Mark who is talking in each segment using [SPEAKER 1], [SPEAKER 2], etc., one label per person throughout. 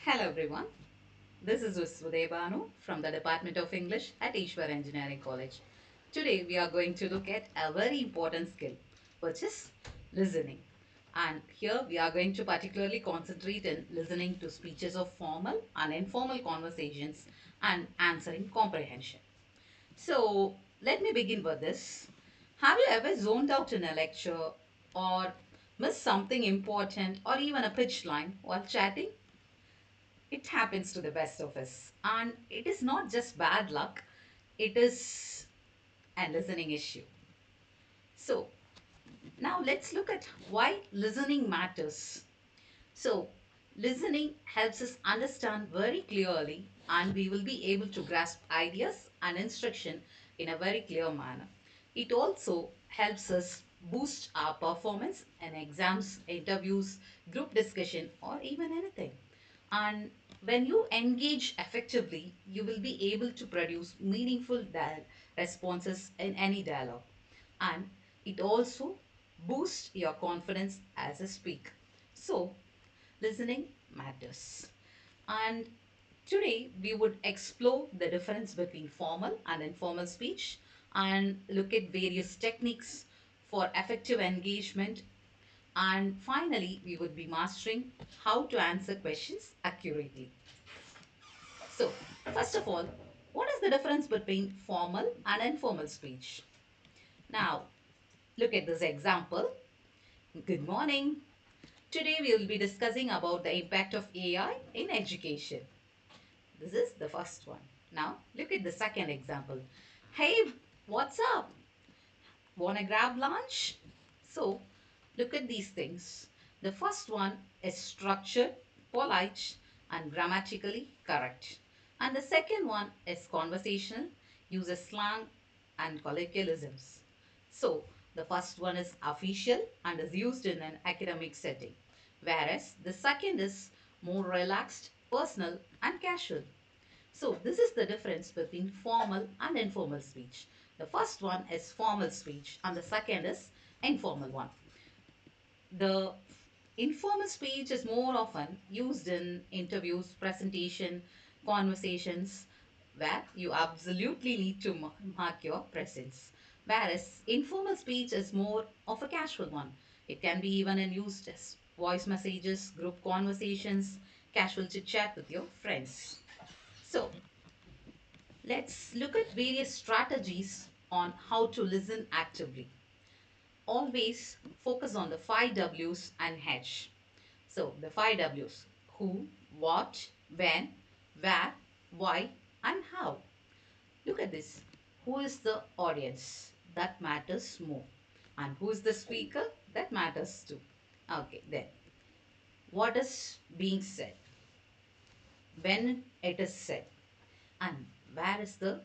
[SPEAKER 1] Hello everyone, this is Udhaya Banu from the Department of English at Easwari Engineering College. Today we are going to look at a very important skill which is listening. And here we are going to particularly concentrate in listening to speeches of formal and informal conversations and answering comprehension. So let me begin with this. Have you ever zoned out in a lecture or missed something important or even a pitch line while chatting? It happens to the best of us. And it is not just bad luck, it is a listening issue. So, now let's look at why listening matters. So, listening helps us understand very clearly, and we will be able to grasp ideas and instruction in a very clear manner. It also helps us boost our performance in exams, interviews, group discussion, or even anything. And when you engage effectively, you will be able to produce meaningful responses in any dialogue. And it also boosts your confidence as a speaker. So, listening matters. And today we would explore the difference between formal and informal speech and look at various techniques for effective engagement. And finally, we would be mastering how to answer questions accurately. So, first of all, what is the difference between formal and informal speech? Now, look at this example. Good morning. Today we will be discussing about the impact of AI in education. This is the first one. Now, look at the second example. Hey, what's up? Wanna grab lunch? So, look at these things. The first one is structured, polite, and grammatically correct. And the second one is conversational, uses slang and colloquialisms. So, the first one is official and is used in an academic setting, whereas the second is more relaxed, personal, and casual. So, this is the difference between formal and informal speech. The first one is formal speech, and the second is informal one. The informal speech is more often used in interviews, presentation, conversations, where you absolutely need to mark your presence. Whereas informal speech is more of a casual one. It can be even in used as voice messages, group conversations, casual chit chat with your friends. So, let's look at various strategies on how to listen actively. Always focus on the 5 W's and H. So, the 5 W's: who, what, when, where, why, and how. Look at this. Who is the audience? That matters more. And who is the speaker? That matters too. Okay, then. What is being said? When it is said? And where is the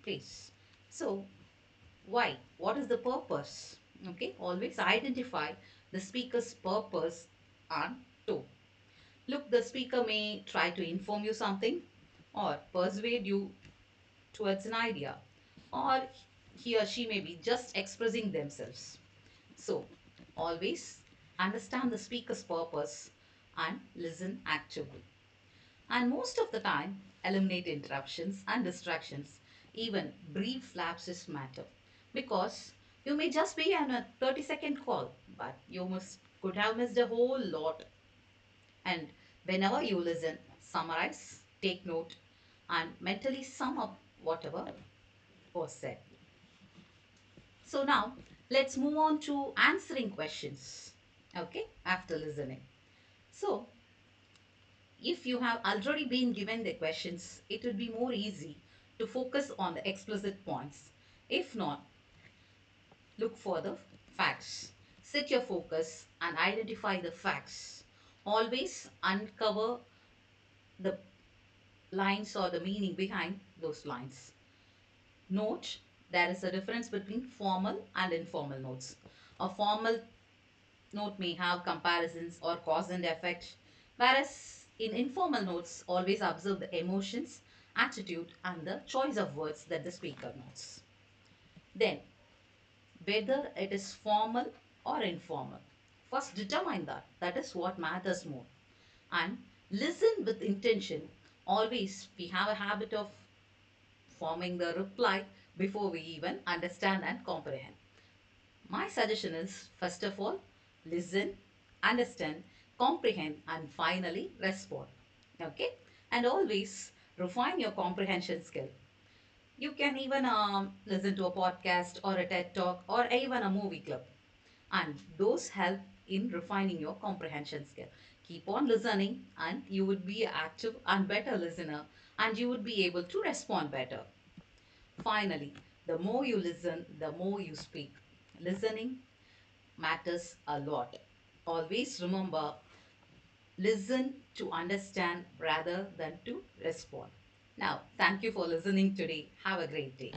[SPEAKER 1] place? So, why? What is the purpose? Okay, always identify the speaker's purpose and tone. Look, the speaker may try to inform you something or persuade you towards an idea, or he or she may be just expressing themselves. So, always understand the speaker's purpose and listen actively. And most of the time, eliminate interruptions and distractions. Even brief lapses matter because you may just be on a 30-second call, but you could have missed a whole lot. And whenever you listen, summarize, take note, and mentally sum up whatever was said. So now let's move on to answering questions. Okay, after listening. So if you have already been given the questions, it would be more easy to focus on the explicit points. If not, look for the facts. Set your focus and identify the facts. Always uncover the lines or the meaning behind those lines. Note there is a difference between formal and informal notes. A formal note may have comparisons or cause and effect, whereas in informal notes, always observe the emotions, attitude, and the choice of words that the speaker notes. Then, whether it is formal or informal, first determine that. That is what matters more. And Listen with intention. Always we have a habit of forming the reply before we even understand and comprehend. My suggestion is first of all, listen, understand, comprehend, and finally respond. Okay? And always refine your comprehension skill. You can even listen to a podcast or a TED talk or even a movie club, and those help in refining your comprehension skill. Keep on listening, and you would be an active and better listener, and you would be able to respond better. Finally, the more you listen, the more you speak. Listening matters a lot. Always remember, listen to understand rather than to respond. Now, thank you for listening today. Have a great day.